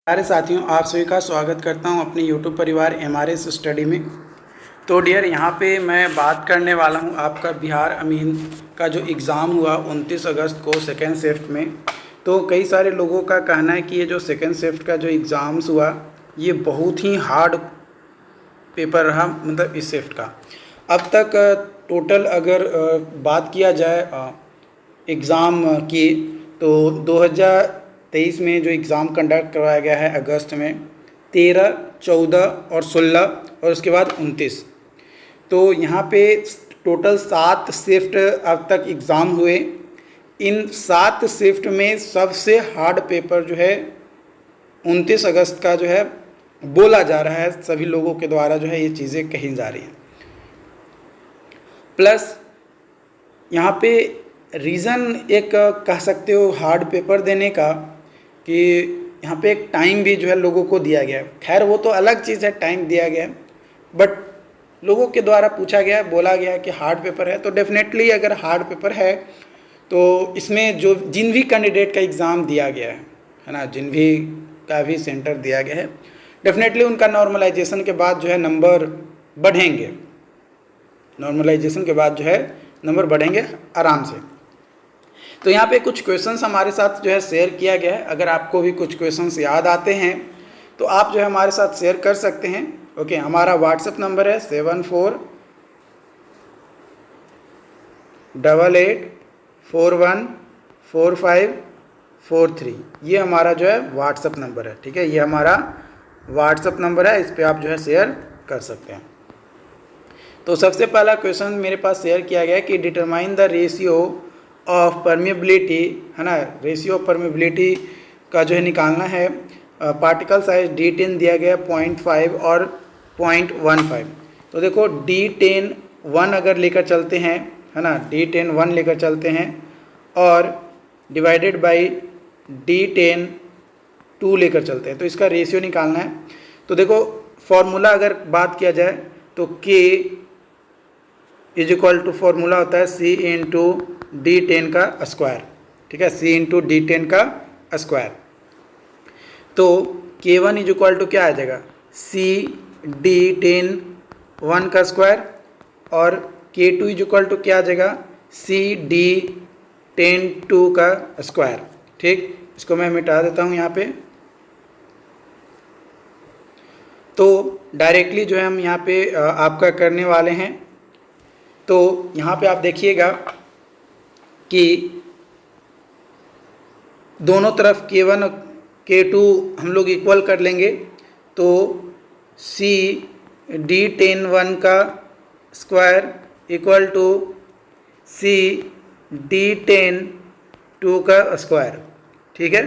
प्यारे साथियों, आप सभी का स्वागत करता हूं अपने YouTube परिवार MRS स्टडी में। तो डियर, यहाँ पे मैं बात करने वाला हूं आपका बिहार अमीन का जो एग्ज़ाम हुआ 29 अगस्त को सेकेंड शिफ्ट में। तो कई सारे लोगों का कहना है कि ये जो सेकेंड शिफ्ट का जो एग्ज़ाम्स हुआ ये बहुत ही हार्ड पेपर रहा, मतलब इस शिफ्ट का। अब तक टोटल अगर बात किया जाए एग्ज़ाम की, तो 2023 में जो एग्ज़ाम कंडक्ट करवाया गया है अगस्त में 13, 14 और 16 और उसके बाद 29। तो यहाँ पे टोटल 7 शिफ्ट अब तक एग्ज़ाम हुए। इन 7 शिफ्ट में सबसे हार्ड पेपर जो है 29 अगस्त का जो है बोला जा रहा है, सभी लोगों के द्वारा जो है ये चीज़ें कही जा रही हैं। प्लस यहाँ पे रीज़न एक कह सकते हो हार्ड पेपर देने का कि यहाँ पे एक टाइम भी जो है लोगों को दिया गया है। खैर वो तो अलग चीज़ है, टाइम दिया गया है, बट लोगों के द्वारा पूछा गया, बोला गया कि हार्ड पेपर है। तो डेफिनेटली अगर हार्ड पेपर है तो इसमें जो जिन भी कैंडिडेट का एग्ज़ाम दिया गया है ना, जिन भी का भी सेंटर दिया गया है, डेफिनेटली उनका नॉर्मलाइजेशन के बाद जो है नंबर बढ़ेंगे। नॉर्मलाइजेशन के बाद जो है नंबर बढ़ेंगे आराम से। तो यहाँ पे कुछ क्वेश्चंस हमारे साथ जो है शेयर किया गया है। अगर आपको भी कुछ क्वेश्चंस याद आते हैं तो आप जो है हमारे साथ शेयर कर सकते हैं। ओके, हमारा व्हाट्सएप नंबर है 7488414543। ये हमारा जो है व्हाट्सएप नंबर है। ठीक है, ये हमारा व्हाट्सएप नंबर है, इस पर आप जो है शेयर कर सकते हैं। तो सबसे पहला क्वेश्चन मेरे पास शेयर किया गया है कि determine the ratio of permeability, है ना, रेशियो ऑफ परमिएबिलिटी का जो है निकालना है। पार्टिकल साइज D10 दिया गया 0.5 और 0.15। तो देखो D10 1 अगर लेकर चलते हैं, है ना, D10 1 लेकर चलते हैं और डिवाइडेड बाई D10 2 लेकर चलते हैं, तो इसका रेशियो निकालना है। तो देखो फॉर्मूला अगर बात किया जाए तो K is equal to formula होता है C इंटू D10 का स्क्वायर। ठीक है, C इंटू D10 का स्क्वायर। तो K1 इज इक्वल टू क्या आ जाएगा, C D10 1 का स्क्वायर, और K2 इज इक्वल टू क्या आ जाएगा, C D10 2 का स्क्वायर। ठीक, इसको मैं मिटा देता हूँ यहाँ पे। तो डायरेक्टली जो है हम यहाँ पे आपका करने वाले हैं। तो यहाँ पे आप देखिएगा कि दोनों तरफ K1 K2 हम लोग इक्वल कर लेंगे। तो C D10 1 का square equal to C D10 2 का स्क्वायर। ठीक है,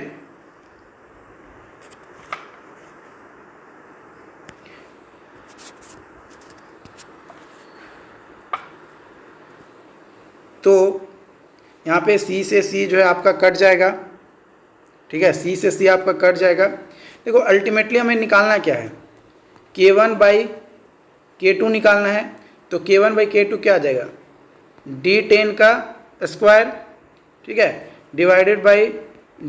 तो यहाँ पे C से C जो है आपका कट जाएगा। ठीक है, C से C आपका कट जाएगा। देखो अल्टीमेटली हमें निकालना क्या है, K1 बाई K2 निकालना है। तो K1 बाई K2 क्या आ जाएगा, D10 का स्क्वायर, ठीक है, डिवाइडेड बाई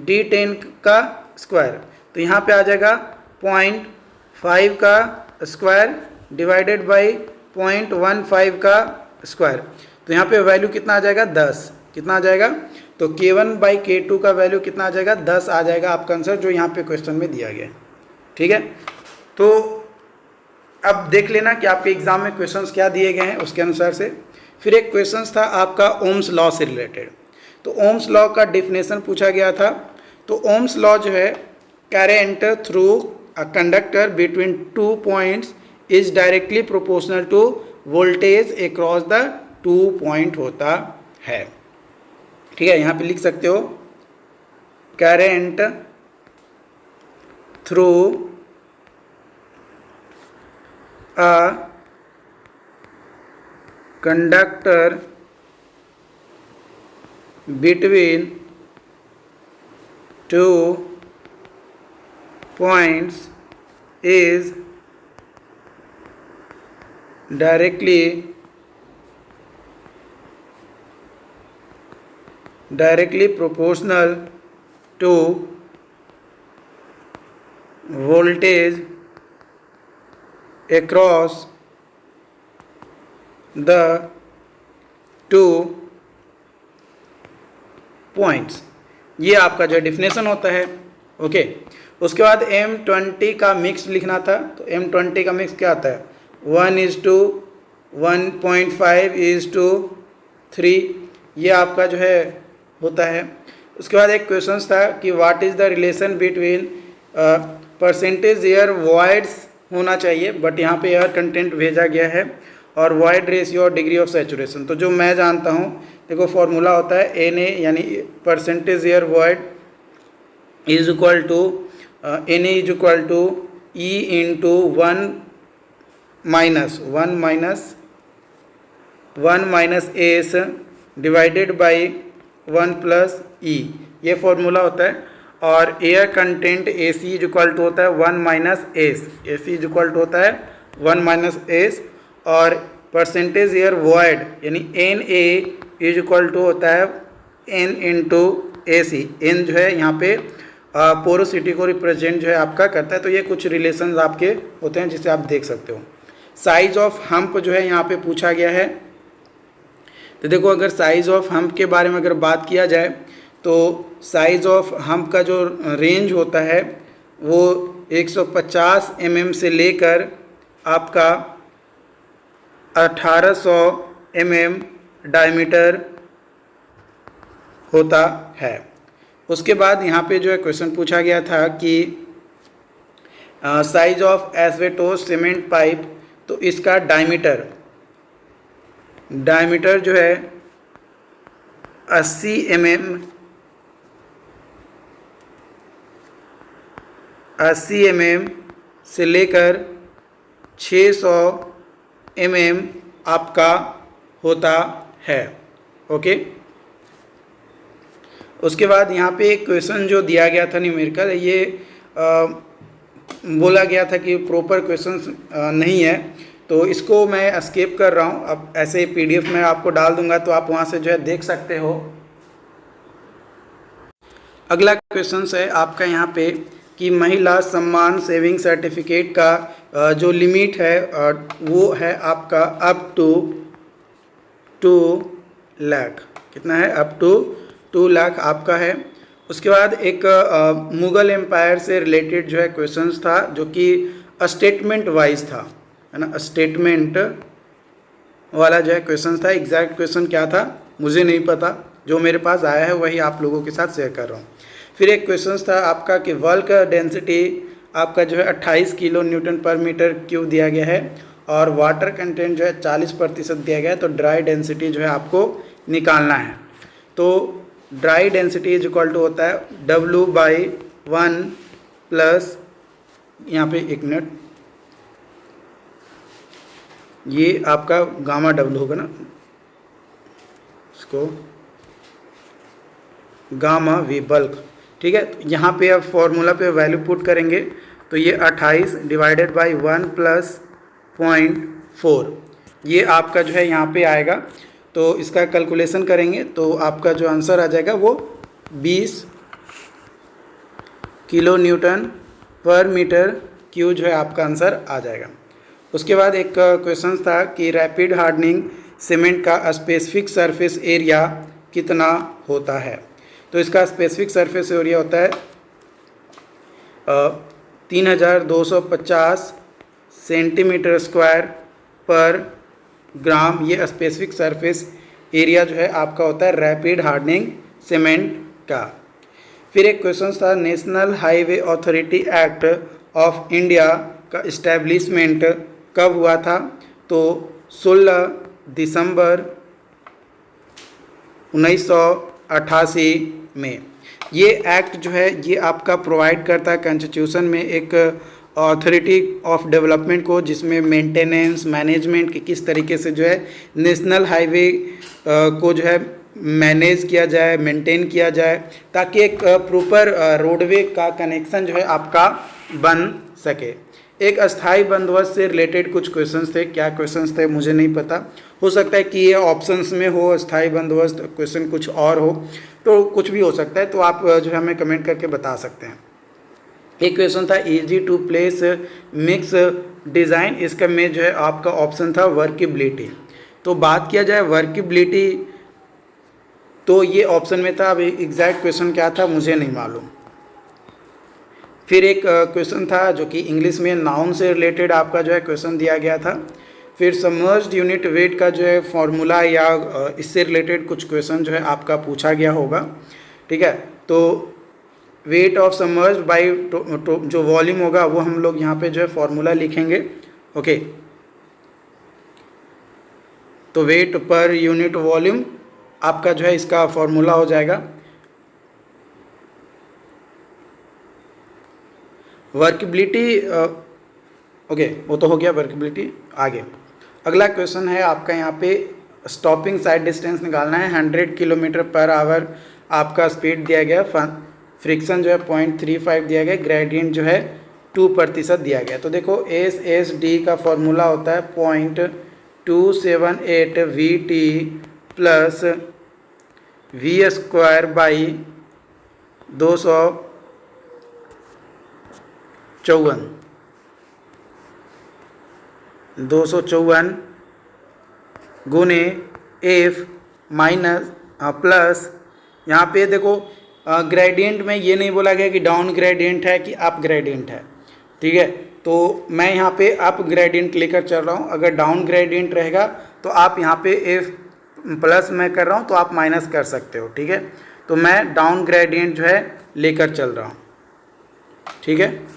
D10 का स्क्वायर। तो यहाँ पे आ जाएगा 0.5 का स्क्वायर डिवाइडेड बाई 0.15 का स्क्वायर। तो यहाँ पे वैल्यू कितना आ जाएगा, 10। कितना आ जाएगा, तो K1 बाई K2 का वैल्यू कितना आ जाएगा, 10 आ जाएगा आपका आंसर, जो यहाँ पे क्वेश्चन में दिया गया है। ठीक है, तो अब देख लेना कि आपके एग्जाम में क्वेश्चंस क्या दिए गए हैं उसके अनुसार से। फिर एक क्वेश्चंस था आपका ओम्स लॉ से रिलेटेड। तो ओम्स लॉ का डेफिनेशन पूछा गया था। तो ओम्स लॉ जो है, current through a conductor between 2 points is directly proportional to voltage across the 2 point होता है। ठीक है, यहाँ पे लिख सकते हो current through a conductor between 2 points is directly proportional to voltage across the two points। ये आपका जो डिफिनेशन होता है। ओके, उसके बाद M20 का मिक्स लिखना था, तो M20 का मिक्स क्या आता है, 1:1.5:3, ये आपका जो है होता है। उसके बाद एक क्वेश्चन था कि what is the relation between percentage air voids होना चाहिए, बट यहाँ पे एयर कंटेंट भेजा गया है, और वॉइड रेशियो और डिग्री ऑफ सैचुरेशन। तो जो मैं जानता हूँ, देखो फॉर्मूला होता है NA यानी percentage air void is equal to NA is equal to E into 1 minus S divided by 1 plus E, ये फॉर्मूला होता है। और air content AC is equal to होता है 1 minus S, AC is equal to होता है 1 minus S, और percentage air void यानी NA इज इक्वल टू होता है N इंटू AC। N जो है यहाँ पे पोरोसिटी को रिप्रेजेंट जो है आपका करता है। तो ये कुछ रिलेशंस आपके होते हैं जिसे आप देख सकते हो। साइज ऑफ हम्प जो है यहाँ पे पूछा गया है। तो देखो, अगर साइज ऑफ हम्प के बारे में अगर बात किया जाए तो साइज ऑफ हम्प का जो रेंज होता है वो 150 mm से लेकर आपका 1800 mm डायमीटर होता है। उसके बाद यहाँ पे जो है क्वेश्चन पूछा गया था कि size of asbestos cement pipe, तो इसका डायमीटर जो है 80 mm से लेकर 600 mm आपका होता है। ओके, उसके बाद यहाँ पे एक क्वेश्चन जो दिया गया था न्यूमेरिकल, ये बोला गया था कि प्रॉपर क्वेश्चन नहीं है, तो इसको मैं स्किप कर रहा हूँ। अब ऐसे PDF में आपको डाल दूंगा, तो आप वहाँ से जो है देख सकते हो। अगला क्वेश्चन है आपका यहाँ पे कि महिला सम्मान सेविंग सर्टिफिकेट का जो लिमिट है वो है आपका अप टू 2 लाख। कितना है? अप टू 2 लाख आपका है। उसके बाद एक मुग़ल एम्पायर से रिलेटेड जो है क्वेश्चंस था, जो कि स्टेटमेंट वाइज था, है ना। स्टेटमेंट वाला जो है क्वेश्चन था। एग्जैक्ट क्वेश्चन क्या था मुझे नहीं पता, जो मेरे पास आया है वही आप लोगों के साथ शेयर कर रहा हूँ। फिर एक क्वेश्चन था आपका कि बल्क डेंसिटी आपका जो है 28 किलो न्यूटन पर मीटर क्यूब दिया गया है, और वाटर कंटेंट जो है 40% दिया गया है। तो ड्राई डेंसिटी जो है आपको निकालना है। तो dry density is equal to होता है W/1 प्लस, यहाँ पे 1 मिनट, ये आपका गामा W होगा ना, इसको गामा V बल्क, ठीक है। तो यहाँ पे अब फॉर्मूला पे वैल्यू पुट करेंगे, तो ये 28 डिवाइडेड बाई 1 प्लस 0.4, ये आपका जो है यहाँ पे आएगा। तो इसका कैलकुलेशन करेंगे तो आपका जो आंसर आ जाएगा वो 20 किलो न्यूटन पर मीटर क्यूब जो है आपका आंसर आ जाएगा। उसके बाद एक क्वेश्चन था कि रैपिड हार्डनिंग सीमेंट का स्पेसिफिक सरफेस एरिया कितना होता है। तो इसका स्पेसिफिक सरफेस एरिया होता है 3250 सेंटीमीटर स्क्वायर पर ग्राम। ये स्पेसिफिक सरफेस एरिया जो है आपका होता है रैपिड हार्डनिंग सीमेंट का। फिर एक क्वेश्चन था national highway authority act of India का इस्टेब्लिशमेंट कब हुआ था। तो 16 दिसंबर 1988 में। ये एक्ट जो है ये आपका प्रोवाइड करता है कॉन्स्टिट्यूशन में एक अथॉरिटी ऑफ डेवलपमेंट को, जिसमें मेंटेनेंस मैनेजमेंट की किस तरीके से जो है नेशनल हाईवे को जो है मैनेज किया जाए, मेंटेन किया जाए, ताकि एक प्रॉपर रोडवे का कनेक्शन जो है आपका बन सके। एक अस्थाई बंदोबस्त से रिलेटेड कुछ क्वेश्चंस थे। क्या क्वेश्चंस थे मुझे नहीं पता, हो सकता है कि ये ऑप्शंस में हो अस्थाई बंदोबस्त, क्वेश्चन कुछ और हो, तो कुछ भी हो सकता है। तो आप जो है हमें कमेंट करके बता सकते हैं। एक क्वेश्चन था easy to place mix design, इसका में जो है आपका ऑप्शन था वर्केबिलिटी। तो बात किया जाए वर्केबिलिटी तो ये ऑप्शन में था, अब एग्जैक्ट क्वेश्चन क्या था मुझे नहीं मालूम। फिर एक क्वेश्चन था जो कि इंग्लिश में नाउन से रिलेटेड आपका जो है क्वेश्चन दिया गया था। फिर सबमर्ज्ड यूनिट वेट का जो है फॉर्मूला या इससे रिलेटेड कुछ क्वेश्चन जो है आपका पूछा गया होगा, ठीक है। तो वेट ऑफ सबमर्ज्ड बाय जो वॉल्यूम होगा वो हम लोग यहाँ पे जो है फॉर्मूला लिखेंगे, ओके। तो वेट पर यूनिट वॉल्यूम आपका जो है इसका फॉर्मूला हो जाएगा। वर्केबिलिटी ओके, वो तो हो गया वर्केबिलिटी। आगे अगला क्वेश्चन है आपका यहाँ पे स्टॉपिंग साइड डिस्टेंस निकालना है। 100 किलोमीटर पर आवर आपका स्पीड दिया गया, फ्रिक्शन जो है 0.35 दिया गया, ग्रेडियंट जो है 2% दिया गया। तो देखो SSD का फॉर्मूला होता है 0.278 VT plus V square by 254 गुने F माइनस प्लस, यहाँ पे देखो ग्रेडियंट में ये नहीं बोला गया कि डाउन ग्रेडियंट है कि अप ग्रेडियंट है, ठीक है। तो मैं यहाँ पे अप ग्रेडियंट लेकर चल रहा हूँ। अगर डाउन ग्रेडियंट रहेगा तो आप यहाँ पे F प्लस मैं कर रहा हूँ तो आप माइनस कर सकते हो, ठीक है। तो मैं डाउन ग्रेडियंट जो है लेकर चल रहा हूँ, ठीक है।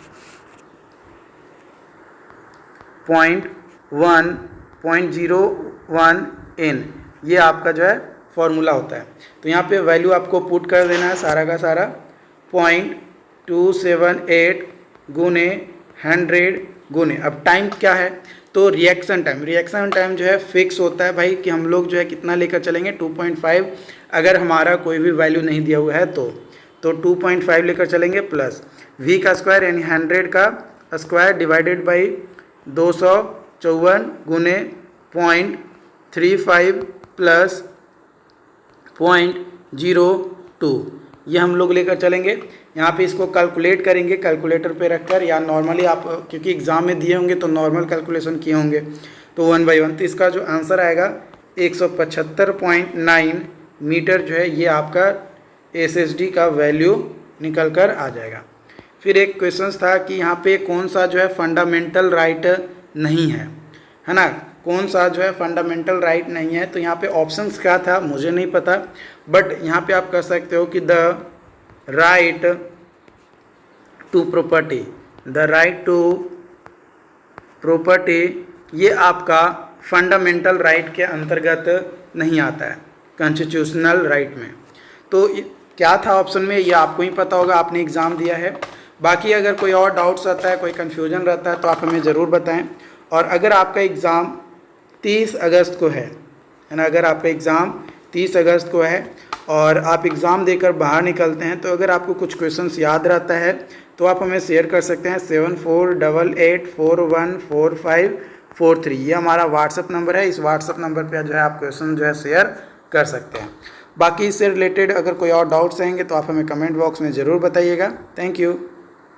0.01 n ये आपका जो है फॉर्मूला होता है। तो यहाँ पे वैल्यू आपको पुट कर देना है सारा का सारा, 0.278 गुने 100 गुने, अब टाइम क्या है तो रिएक्शन टाइम जो है फिक्स होता है भाई कि हम लोग जो है कितना लेकर चलेंगे 2.5। अगर हमारा कोई भी वैल्यू नहीं दिया हुआ है तो 2.5 लेकर चलेंगे प्लस v का स्क्वायर यानी 100 का स्क्वायर डिवाइडेड बाई 254 गुने 0.35 प्लस 0.02 ये हम लोग लेकर चलेंगे। यहाँ पे इसको कैलकुलेट करेंगे कैलकुलेटर पे रखकर, या नॉर्मली आप क्योंकि एग्ज़ाम में दिए होंगे तो नॉर्मल कैलकुलेशन किए होंगे, तो 1 बाई 1। तो इसका जो आंसर आएगा 175.9 मीटर जो है ये आपका SSD का वैल्यू निकल कर आ जाएगा। फिर एक क्वेश्चन था कि यहाँ पे कौन सा जो है फंडामेंटल राइट नहीं है ना, कौन सा जो है फंडामेंटल राइट नहीं है। तो यहाँ पे ऑप्शंस क्या था मुझे नहीं पता, बट यहाँ पे आप कह सकते हो कि द राइट टू प्रॉपर्टी ये आपका फंडामेंटल राइट के अंतर्गत नहीं आता है, कॉन्स्टिट्यूशनल राइट में। तो क्या था ऑप्शन में ये आपको ही पता होगा, आपने एग्ज़ाम दिया है। बाकी अगर कोई और डाउट्स रहता है, कोई कन्फ्यूजन रहता है तो आप हमें ज़रूर बताएं। और अगर आपका एग्ज़ाम 30 अगस्त को है ना, अगर आपका एग्ज़ाम 30 अगस्त को है और आप एग्ज़ाम देकर बाहर निकलते हैं, तो अगर आपको कुछ क्वेश्चंस याद रहता है तो आप हमें शेयर कर सकते हैं 7488414543। ये हमारा व्हाट्सअप नंबर है, इस व्हाट्सअप नंबर पर जो है आप क्वेश्चन जो है शेयर कर सकते हैं। बाकी इससे रिलेटेड अगर कोई और डाउट्स रहेंगे तो आप हमें कमेंट बॉक्स में ज़रूर बताइएगा। Thank you.